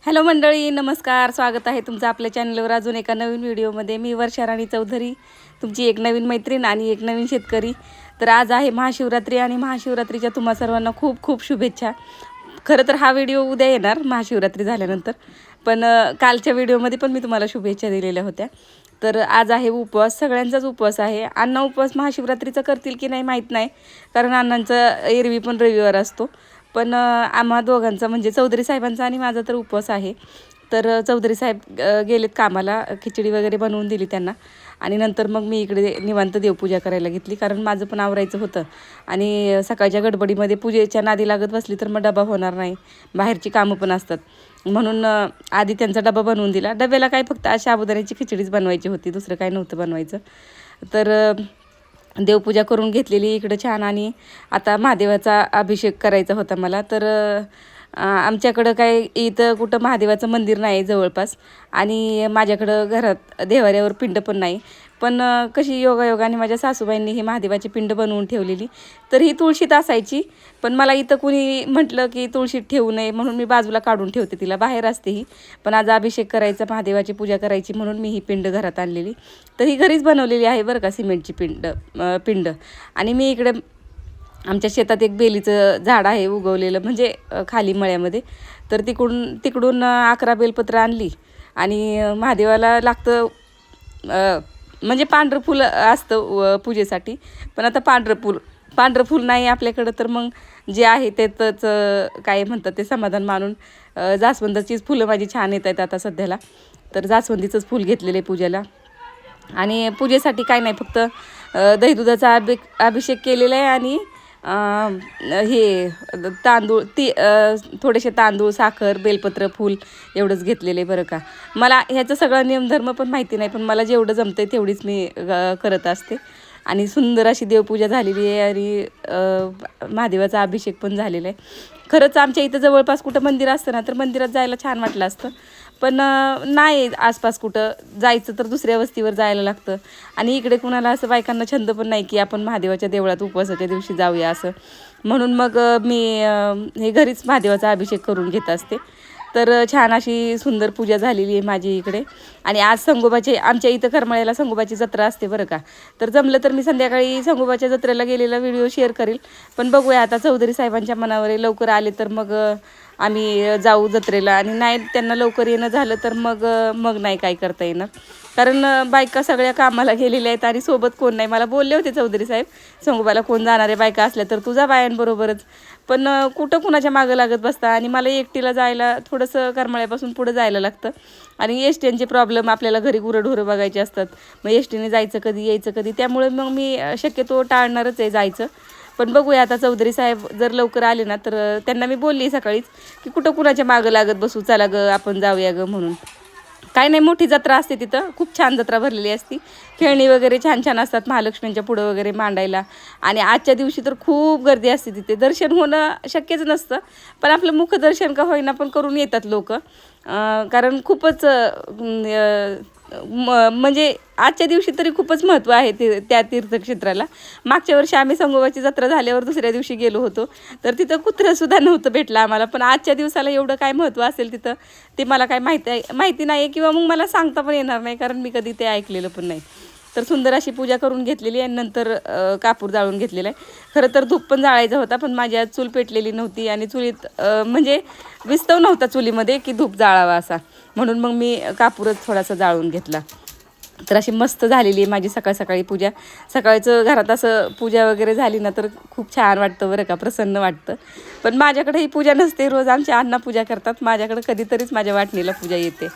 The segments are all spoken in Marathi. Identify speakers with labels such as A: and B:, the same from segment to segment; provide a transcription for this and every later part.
A: हॅलो मंडळी, नमस्कार. स्वागत आहे तुमचं आपल्या चॅनलवर अजून एका नवीन व्हिडिओमध्ये. मी वर्षा राणी चौधरी, तुमची एक नवीन मैत्रीण आणि एक नवीन शेतकरी. तर आज आहे महाशिवरात्री आणि महाशिवरात्रीच्या तुम्हा सर्वांना खूप खूप शुभेच्छा. खरं तर हा व्हिडिओ उद्या येणार महाशिवरात्री झाल्यानंतर, पण कालच्या व्हिडिओमध्ये पण मी तुम्हाला शुभेच्छा दिलेल्या होत्या. तर आज आहे उपवास, सगळ्यांचाच उपवास आहे. अण्णा उपवास महाशिवरात्रीचा करतील की नाही माहीत नाही, कारण अण्णांचा एरवी पण रविवार असतो. पण आम्हा दोघांचा म्हणजे चौधरी साहेबांचा आणि माझा तर उपवास आहे. तर चौधरी साहेब गेलेत कामाला, खिचडी वगैरे बनवून दिली त्यांना आणि नंतर मग मी इकडे निवांत देवपूजा करायला घेतली, कारण माझं पण आवरायचं होतं. आणि सकाळच्या गडबडीमध्ये पूजेच्या नादी लागत बसली तर मग डबा होणार नाही, बाहेरची कामं पण असतात. म्हणून आधी त्यांचा डबा बनवून दिला. डब्याला काय फक्त आज साबुदाण्याची खिचडीच बनवायची होती, दुसरं काय नव्हतं बनवायचं. तर देवपूजा करून घेतलेली इकडं छान. आणि आता महादेवाचा अभिषेक करायचा होता मला. तर आमच्याकडं काय इथं कुठं महादेवाचं मंदिर नाही जवळपास, आणि माझ्याकडं घरात देवाऱ्यावर पिंड पण नाही. पण कशी योगायोगाने माझ्या सासूबाईंनी ही महादेवाची पिंड बनवून ठेवलेली. तर ही तुळशीत असायची, पण मला इथं कुणी म्हटलं की तुळशीत ठेवू नये म्हणून मी बाजूला काढून ठेवते, तिला बाहेर असते ही. पण आज अभिषेक करायचा, महादेवाची पूजा करायची म्हणून मी ही पिंड घरात आणलेली. तर ही घरीच बनवलेली आहे बरं का, सिमेंटची पिंड. आणि मी इकडे आमच्या शेतात एक बेलीचं झाड आहे उगवलेलं, म्हणजे खाली मळ्यामध्ये. तर तिकडून 11 बेलपत्र आणली. आणि महादेवाला लागतं म्हणजे पांढरं फूल असतं पूजेसाठी. पण आता पांढरं फूल नाही आपल्याकडं, तर मग जे आहे त्यातच काय म्हणतात ते समाधान मानून जास्वंदाचीच फुलं माझी छान येत आहेत आता सध्याला. तर जास्वंदीचंच फूल घेतलेलं आहे पूजेला. आणि पूजेसाठी काय नाही, फक्त दही दुधाचा अभिषेक केलेला आहे. आणि हे तांदूळ थोडेसे तांदूळ, साखर, बेलपत्र, फूल एवढंच घेतलेलं आहे बरं का. मला ह्याचं सगळं नियमधर्म पण माहिती नाही, पण मला जेवढं जमतं आहे तेवढीच मी करत असते. आणि सुंदर अशी देवपूजा झालेली आहे आणि महादेवाचा अभिषेक पण झालेला आहे. खरंच आमच्या इथं जवळपास कुठं मंदिर असतं ना, तर मंदिरात जायला छान वाटलं असतं. पण नाही आसपास कुठं जायचं तर दुसऱ्या वस्तीवर जायला लागतं. आणि इकडे कुणाला असं बायकांना छंद पण नाही की आपण महादेवाच्या देवळात उपवासाच्या दिवशी जाऊया असं. म्हणून मग मी हे घरीच महादेवाचा अभिषेक करून घेत असते. तर छान अशी सुंदर पूजा झालेली आहे माझी इकडे. आणि आज संगोबाचे, आमच्या इथं करमाळ्याला संगोबाची जत्रा असते बरं का. तर जमलं तर मी संध्याकाळी संगोबाच्या जत्रेला गेलेला व्हिडिओ शेअर करेल. पण बघूया आता, चौधरी साहेबांच्या मनावर आहे. लवकर आले तर मग आम्ही जाऊ जत्रेला, आणि नाही त्यांना लवकर येणं झालं तर मग नाही काय करता येणार, कारण बायका सगळ्या कामाला गेलेल्या आहेत आणि सोबत कोण नाही. मला बोलले होते चौधरी साहेब, संगोबाला कोण जाणारे बायका असल्या तर तुझा बायांबरोबरच. पण कुठं कुणाच्या मागं लागत बसता, आणि मला एकटीला जायला थोडंसं करमाळ्यापासून पुढं जायला लागतं. आणि एस टीचे प्रॉब्लेम, आपल्याला घरी गुरंढोरं बघायची असतात. मग एस टीने जायचं कधी, यायचं कधी, त्यामुळे मग मी शक्यतो टाळणारच आहे जायचं. पण बघूया आता, चौधरी साहेब जर लवकर आले ना, तर त्यांना मी बोलली सकाळीच की कुठं कुणाच्या मागं लागत बसू, चला गं आपण जाऊया गं म्हणून. काय नाही, मोठी जत्रा असते तिथं, खूप छान जत्रा भरलेली असती. खेळणी वगैरे छान छान असतात महालक्ष्मींच्या पुढं वगैरे मांडायला. आणि आजच्या दिवशी तर खूप गर्दी असते तिथे, दर्शन होणं शक्यच नसतं. पण आपलं मुखदर्शन का होईना पण करून येतात लोक, कारण खूपच म्हणजे आजच्या दिवशी तरी खूपच महत्त्व आहे त्या तीर्थक्षेत्राला. मागच्या वर्षी आम्ही संगोबाची जत्रा झाल्यावर दुसऱ्या दिवशी गेलो होतो, तर तिथं कुत्रंसुद्धा नव्हतं भेटलं आम्हाला. पण आजच्या दिवसाला एवढं काय महत्त्व असेल तिथं ते मला काय माहिती नाही, किंवा मग मला सांगता पण येणार नाही, कारण मी कधी ते ऐकलेलं पण नाही. तर सुंदर अशी पूजा करून घेतलेली आहे. नंतर कापूर जाळून घेतलेला आहे. खरं तर धूप पण जाळायचा होता, पण माझी आज चूल पेटलेली नव्हती आणि चुलीत म्हणजे विस्तव नव्हता चुलीमध्ये की धूप जाळावा असा, म्हणून मग मी कापूरच थोडासा जाळून घेतला. तर अशी मस्त झालेली आहे माझी सकाळ सकाळी पूजा. सकाळचं घरात असं पूजा वगैरे झाली ना, तर खूप छान वाटतं बरं का, प्रसन्न वाटतं. पण माझ्याकडे ही पूजा नसते, रोज आमची अण्णा पूजा करतात. माझ्याकडे कधीतरीच माझ्या वाटणीला पूजा येते.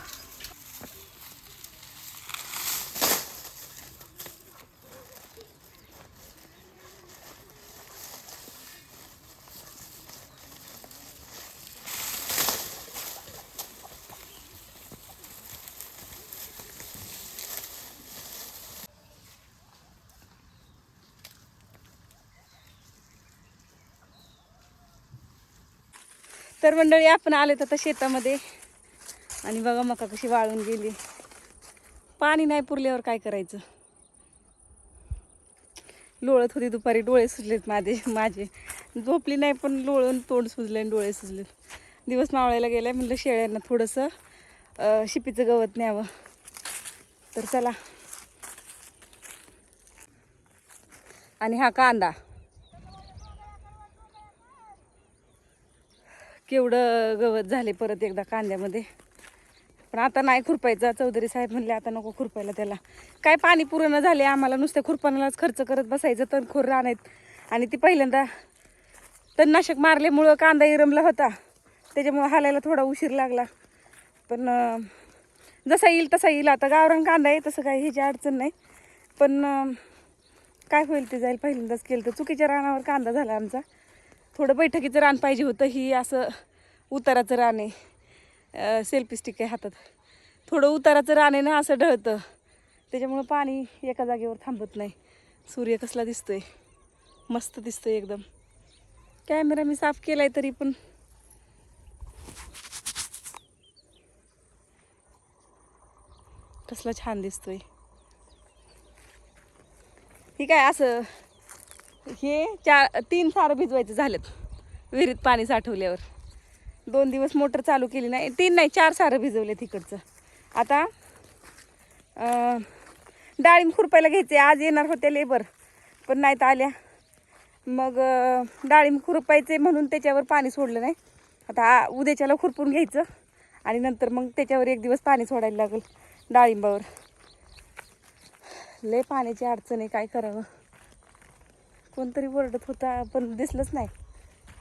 A: तर मंडळी, आपण आले तर शेतामध्ये, आणि बघा मका कशी वाळून गेली. पाणी नाही पुरल्यावर काय करायचं. लोळत होती दुपारी, डोळे सुजलेत माझे. झोपली नाही पण लोळून तोंड सुजले आणि डोळे सुजलेत. दिवस मावळायला गेलाय. म्हणलं शेळ्यांना थोडंसं शिपीचं गवत न्यावं. तर चला. आणि हा कांदा केवढं गवत झाले परत एकदा कांद्यामध्ये. पण आता नाही खुरपायचा. चौधरी साहेब म्हणले आता नको खुरपायला त्याला. काय पाणी पुरणं झाले आम्हाला, नुसत्या खुरपणालाच खर्च करत बसायचं. तणखोर रानात. आणि ती पहिल्यांदा तणनाशक मारल्यामुळं कांदा इरमला होता, त्याच्यामुळं हालायला थोडा उशीर लागला. पण जसा येईल तसा येईल. आता गावरान कांदा आहे, तसं काही ह्याची अडचण नाही. पण काय होईल ते जाईल. पहिल्यांदाच केलं तर चुकीच्या रानावर कांदा झाला आमचा. थोडं बैठकीचं रान पाहिजे होतं. ही असं उताराचं रान आहे. सेल्फी स्टिक आहे हातात. थोडं उताराचं रान आहे ना, असं ढळतं. त्याच्यामुळं पाणी एका जागेवर थांबत नाही. सूर्य कसला दिसतोय, मस्त दिसतोय एकदम. कॅमेरा मी साफ केलाय तरी पण कसला छान दिसतोय. ही काय असं हे 3 सारं भिजवायचं झालेत विहिरीत पाणी साठवल्यावर. 2 दिवस मोटर चालू केली नाही. 3 नाही 4 सारं भिजवले तिकडचं. आता डाळिंब खुरपायला घ्यायचे. आज येणार होते लेबर, पण नाहीत आल्या. मग डाळिंब खुरपायचे म्हणून त्याच्यावर पाणी सोडलं नाही. आता उद्याच्याला खुरपून घ्यायचं आणि नंतर मग त्याच्यावर 1 दिवस पाणी सोडायला लागेल डाळिंबावर. लय पाण्याची अडचण आहे, काय करावं. कोणतरी ओरडत होता पण दिसलंच नाही.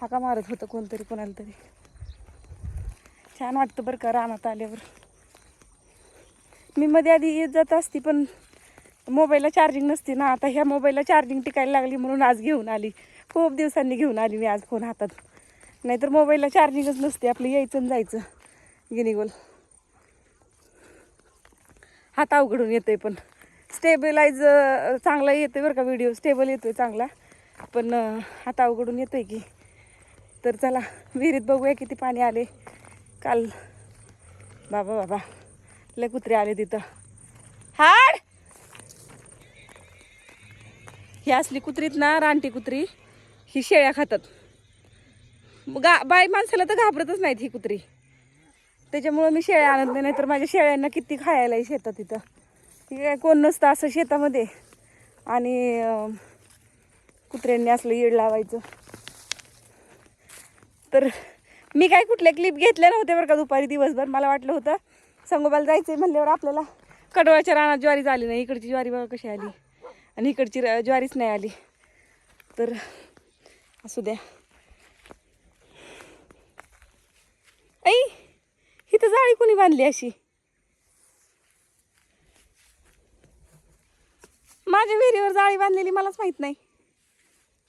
A: हाका मारत होतं कोणतरी कोणाला तरी. छान वाटतं बरं का रानात आल्यावर. मी मध्ये आधी येत जात असती पण मोबाईलला चार्जिंग नसते ना. आता ह्या मोबाईलला चार्जिंग टिकायला लागली म्हणून आज घेऊन आली. खूप दिवसांनी घेऊन आली मी आज फोन हातात. नाहीतर मोबाईलला चार्जिंगच नसते. आपलं यायचं आणि जायचं गिनीगोल. हात अवघडून येतोय पण स्टेबलाइज चांगला येतोय बरं का. व्हिडिओ स्टेबल येतोय चांगला, पण हात अवघडून येतोय की. तर चला विहिरीत बघूया किती पाणी आले. काल बाबा लय कुत्रे आले तिथं. हाड ही असली कुत्रीत ना, रानटी कुत्री, ही शेळ्या खातात. बाई माणसाला तर घाबरतच नाहीत ही कुत्री. त्याच्यामुळं मी शेळ्या आणत नाही. तर माझ्या शेळ्यांना किती खायला शेतात तिथं. ती काय कोण नसतं असं शेतामध्ये आणि कुत्र्यांनी असलं येड लावायचं. तर मी काय कुठल्या क्लिप घेतल्या नव्हत्या बरं का दुपारी दिवसभर. मला वाटलं होतं संगोबाला जायचं म्हणल्यावर आपल्याला कडवळच्या रानात ज्वारी झाली नाही. इकडची ज्वारी बघा कशी आली आणि इकडची ज्वारीच नाही आली. तर असू द्या. ऐ ही तर जाळी कोणी बांधली अशी? माझ्या विहिरीवर जाळी बांधलेली मलाच माहित नाही.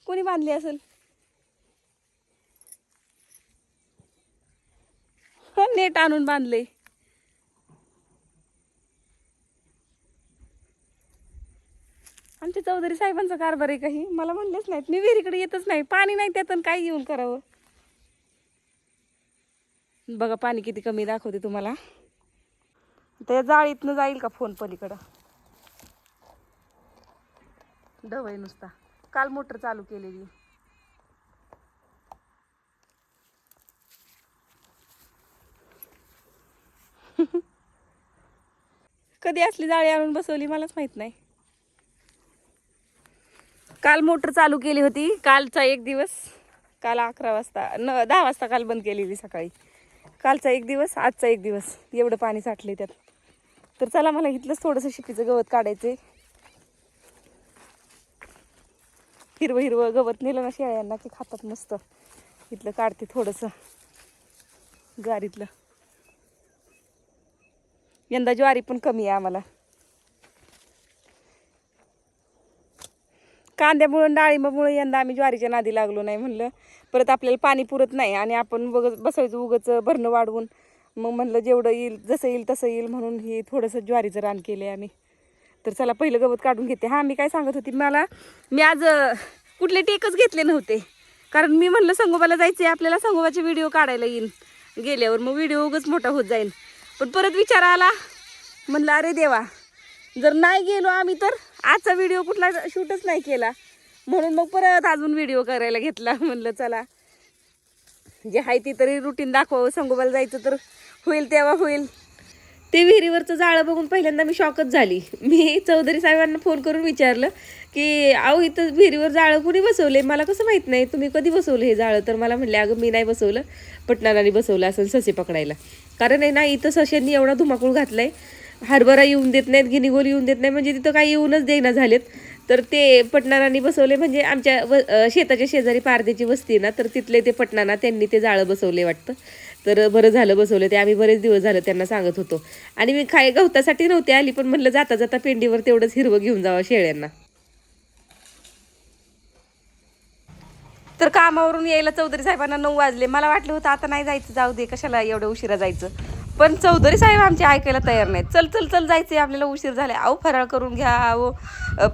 A: कोणी बांधली असेल? नेट आणून बांधले. आमच्या चौधरी साहेबांचा कारभार आहे काही. मला म्हणलेच नाहीत. मी विहिरीकडे येतच नाही. पाणी नाही त्यातून काय येऊन करावं. बघा पाणी किती कमी दाखवते तुम्हाला. त्या जाळीतनं जाईल का फोन पलीकडं? डवय नुसता. काल मोटर चालू केलेली. कधी असली जाळी आणून बसवली मलाच माहित नाही. काल मोटर चालू केली होती. कालचा 1 दिवस. काल 11 वाजता 10 वाजता काल बंद केलेली सकाळी. कालचा 1 दिवस, आजचा 1 दिवस. एवढं पाणी साठले त्यात. तर चला मला इथलंच थोडंसं शिपीचं गवत काढायचंय. हिरवं हिरवं गवत नेलं ना शेळ्यांना की खातात मस्त. इथलं काढते थोडंसं ज्वारीतलं. यंदा ज्वारी पण कमी आहे आम्हाला. कांद्यामुळं डाळिंबामुळं यंदा आम्ही ज्वारीच्या नादी लागलो नाही. म्हणलं परत आपल्याला पाणी पुरत नाही आणि आपण बसायचं उगच भरणं वाढवून. मग म्हणलं जेवढं येईल जसं येईल तसं येईल म्हणून हे थोडंसं ज्वारीचं रान केलं आहे आम्ही. तर चला पहिलं गवत काढून घेते. हां मी काय सांगत होती, मी आज कुठले टेकच घेतले नव्हते. कारण मी म्हणलं संगोबाला जायचं आहे आपल्याला, संगोबाचे व्हिडिओ काढायला येईन गेल्यावर. मग व्हिडिओ उगाच मोठा होत जाईल. पण परत विचार आला, म्हणलं अरे देवा जर नाही गेलो आम्ही तर आजचा व्हिडिओ कुठला शूटच नाही केला. म्हणून मग परत अजून व्हिडिओ करायला घेतला. म्हणलं चला जे आहे ती तरी रुटीन दाखवावं. संगोबाला जायचं तर होईल तेव्हा होईल. ते विहिरीवरचं जाळं बघून पहिल्यांदा मी शॉकच झाली. मी चौधरी साहेबांना फोन करून विचारलं की अहो इथं विहिरीवर जाळं कुणी बसवले, मला कसं माहीत नाही, तुम्ही कधी बसवलं हे जाळं? तर मला म्हणले अगं मी नाही बसवलं, पटणारांनी बसवलं असं ससे पकडायला. कारण आहे ना इथं सशांनी एवढा धुमाकूळ घातलाय, हरभरा येऊन देत नाहीत, गिनीगोल येऊन देत नाही, म्हणजे तिथं काही येऊनच देईना झालेत. तर ते पटणारांनी बसवले, म्हणजे आमच्या शेताच्या शेजारी पारदेची वस्ती ना, तर तिथले ते पटणारा त्यांनी ते जाळं बसवले वाटतं. तर बरं झालं बसवलं ते. आम्ही बरेच दिवस झालं त्यांना सांगत होतो. आणि मी गवतासाठी नव्हते आली, पण म्हणलं जाता जाता पेंडीवर तेवढंच हिरवं घेऊन जावं शेळ्यांना. तर कामावरून यायला चौधरी साहेबांना 9 वाजले. मला वाटलं होतं आता नाही जायचं, जाऊ दे कशाला एवढं उशिरा जायचं. पण चौधरी साहेब आमचे ऐकायला तयार नाहीत. चल चल चल जायचे, आपल्याला उशीर झाला. अहो फराळ करून घ्या, अहो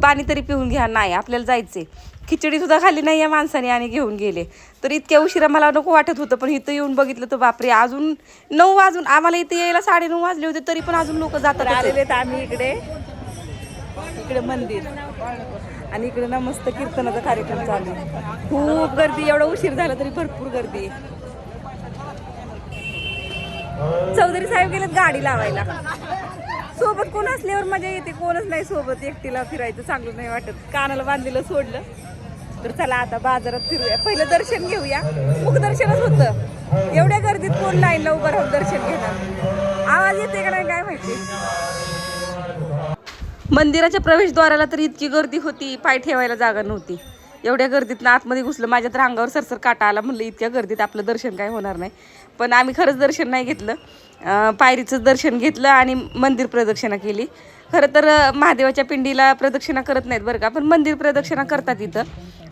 A: पाणी तरी पिऊन घ्या. नाही आपल्याला जायचे. खिचडी सुद्धा खाल्ली नाही या माणसाने आणि घेऊन गेले. तर इतक्या उशिरा मला नको वाटत होतं, पण इथं येऊन बघितलं तर बापरे, अजून 9 वाजून, आम्हाला इथे यायला 9:30 वाजले होते, तरी पण अजून लोक जातात आलेले. तर आम्ही इकडे मंदिर आणि इकडे ना मस्त कीर्तनाचा कार्यक्रम चालू आहे. खूप गर्दी, एवढा उशीर झाला तरी भरपूर गर्दी आहे. चौधरी साहेब गेलेत गाडी लावायला. सोबत कोण असल्यावर मजा येते, कोणच नाही सोबत, एकटीला फिरायचं चांगलं नाही वाटत. कानाला बांधलेलं सोडलं. तर चला आता बाजारात फिरूया, पहिलं दर्शन घेऊया. मुखदर्शनच होतं, एवढ्या गर्दीत कोण लाईनला उभं राहून दर्शन घेणार? आवाज येते का नाही काय माहिती. मंदिराच्या प्रवेशद्वाराला तर इतकी गर्दी होती, पाय ठेवायला जागा नव्हती. एवढ्या गर्दीत ना आतमध्ये घुसलं, माझ्या तर अंगावर सरसर काटा आला. म्हणलं इतक्या गर्दीत आपलं दर्शन काय होणार नाही. पण आम्ही खरंच दर्शन नाही घेतलं, पायरीचं दर्शन घेतलं आणि मंदिर प्रदक्षिणा केली. खरं तर महादेवाच्या पिंडीला प्रदक्षिणा करत नाहीत बरं का, पण मंदिर प्रदक्षिणा करतात इथं,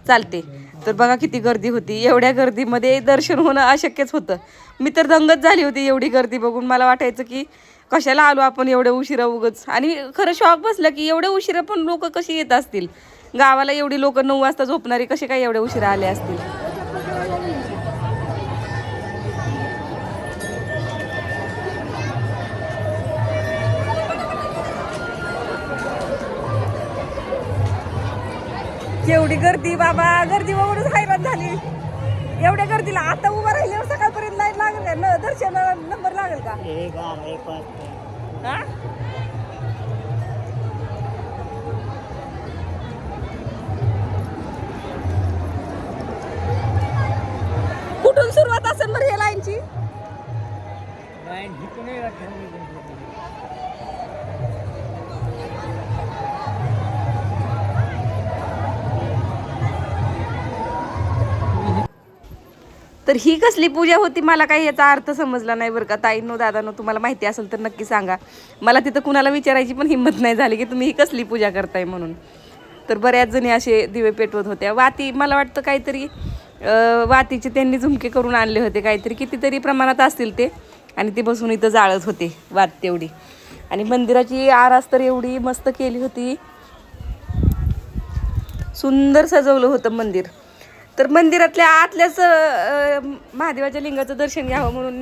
A: चालते. तर बघा किती गर्दी होती. एवढ्या गर्दीमध्ये दर्शन होणं अशक्यच होतं. मी तर दंगत झाली होती एवढी गर्दी बघून. मला वाटायचं की कशाला आलो आपण एवढ्या उशिरा उगच. आणि खरं शॉक बसलं की एवढ्या उशिरा पण लोक कशी येत असतील. गावाला एवढी लोक 9 वाजता झोपणारी कसे काय एवढ्या उशिरा आले असतील. केवढी गर्दी बाबा, गर्दी बघूनच हैराण झाली. एवढ्या गर्दीला आता उभं राहिल्यावर सकाळपर्यंत लाईन लागेल का? दर्शनाला नंबर लागेल का? हा? कुठून सुरुवात असेल बरं या लाईनची? तर ही कसली पूजा होती मला काही याचा अर्थ समजला नाही बरं का. ताईंनो दादांनो तुम्हाला माहिती असेल तर नक्की सांगा. मला तिथं कुणाला विचारायची पण हिंमत नाही झाली की तुम्ही ही कसली पूजा करताय म्हणून. तर बऱ्याच जणी असे दिवे पेटवत होत्या. वाती मला वाटतं काहीतरी वातीचे त्यांनी झुमके करून आणले होते, काहीतरी कितीतरी प्रमाणात असतील ते, आणि ते बसून इथं जाळत होते वात तेवढी. आणि मंदिराची आरास तर एवढी मस्त केली होती, सुंदर सजवलं होतं मंदिर. तर मंदिरातल्या आतल्याच महादेवाच्या लिंगाचं दर्शन घ्यावं म्हणून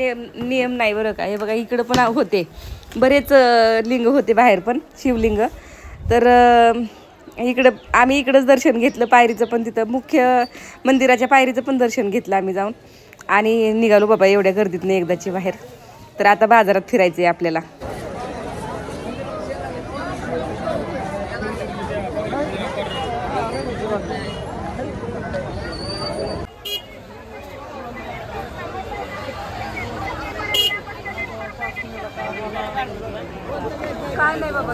A: नियम नाही बरं का. हे बघा इकडं पण होते बरेच लिंग होते बाहेर पण, शिवलिंग. तर आम्ही इकडंच दर्शन घेतलं, पायरीचं पण, तिथं मुख्य मंदिराच्या पायरीचं पण दर्शन घेतलं आम्ही जाऊन. आणि निघालो बाबा एवढ्या गर्दीत नाही एकदाची बाहेर. तर आता बाजारात फिरायचं आहे आपल्याला. काय नाही बाबा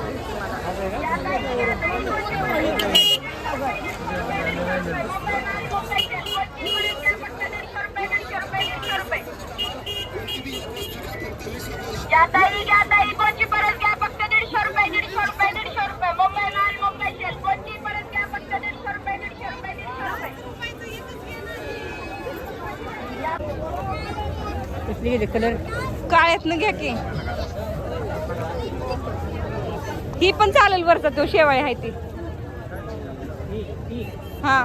B: कोणची परत घ्या फक्त 150 रुपये 150 रुपये. मुंबई माल मुंबई शेल, कोणची परत घ्या फक्त 150 रुपये 150 रुपये.
A: कलर काळ्यातनं घ्या की, ही पण चालेल वरचा तो शेवाळी आहे ती. हा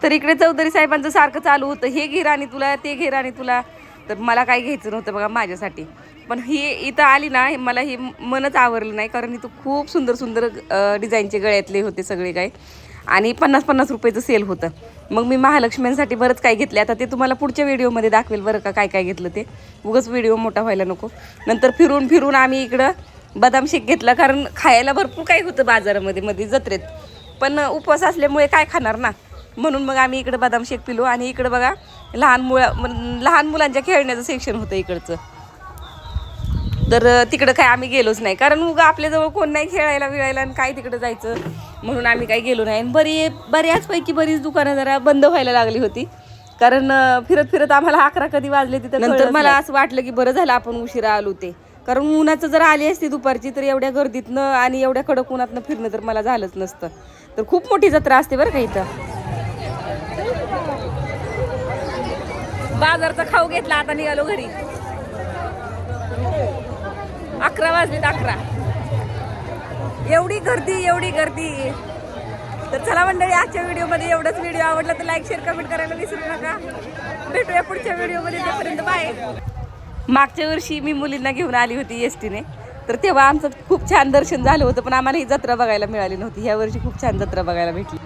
A: तर इकडे चौधरी साहेबांचं सारखं चालू होतं, हे घे राणी तुला, ते घे राणी तुला. तर मला काही घ्यायचं नव्हतं बघा माझ्यासाठी. पण ही इथं आली ना, मला हे मनच आवरलं नाही, कारण इथं खूप सुंदर सुंदर डिझाईनचे गळ्यातले होते सगळे काही, आणि 50-50 रुपयाचं सेल होतं. मग मी महालक्ष्म्यांसाठी बरंच काय घेतले. आता ते तुम्हाला पुढच्या व्हिडिओमध्ये दाखवेल बरं का, काय काय घेतलं ते. उगाच व्हिडिओ मोठा व्हायला नको. नंतर फिरून फिरून आम्ही इकडं बदाम शेक घेतला, कारण खायला भरपूर काही होतं बाजारामध्ये मध्ये जत्रेत, पण उपवास असल्यामुळे काय खाणार ना, म्हणून मग आम्ही इकडं बदाम शेक पिलो. आणि इकडं बघा लहान मुलांच्या खेळण्याचं सेक्शन होतं इकडचं. तर तिकडं काय आम्ही गेलोच नाही, कारण उगा आपल्याजवळ कोण नाही खेळायला विळायला, आणि काय तिकडं जायचं, म्हणून आम्ही काही गेलो नाही. आणि बऱ्याचपैकी बरीच दुकानं जरा बंद व्हायला लागली होती, कारण फिरत फिरत आम्हाला 11 कधी वाजले तिथं. नंतर मला असं वाटलं की बरं झालं आपण उशिरा आलो ते, कारण उन्हाचं जर आली असती दुपारची तर एवढ्या गर्दीतनं आणि एवढ्या कडक उन्हातनं फिरणं तर मला झालंच नसतं. तर खूप मोठी जत्रा असते बरं का इथं. बाजारचा खाऊ घेतला, आता निघालो घरी. 11 वाजलेत, 11. एवढी गर्दी. तर चला मंडळी, आजच्या व्हिडिओमध्ये एवढंच. व्हिडिओ आवडला तर लाईक, शेअर, कमेंट करायला विसरू नका. भेटूया पुढच्या व्हिडिओमध्ये, तोपर्यंत बाय. मागच्या वर्षी मी मुलींना घेऊन आली होती एसटीने, तर तेव्हा आमचं खूप छान दर्शन झालं होतं, पण आम्हाला ही जत्रा बघायला मिळाली नव्हती. ह्या वर्षी खूप छान जत्रा बघायला भेटली.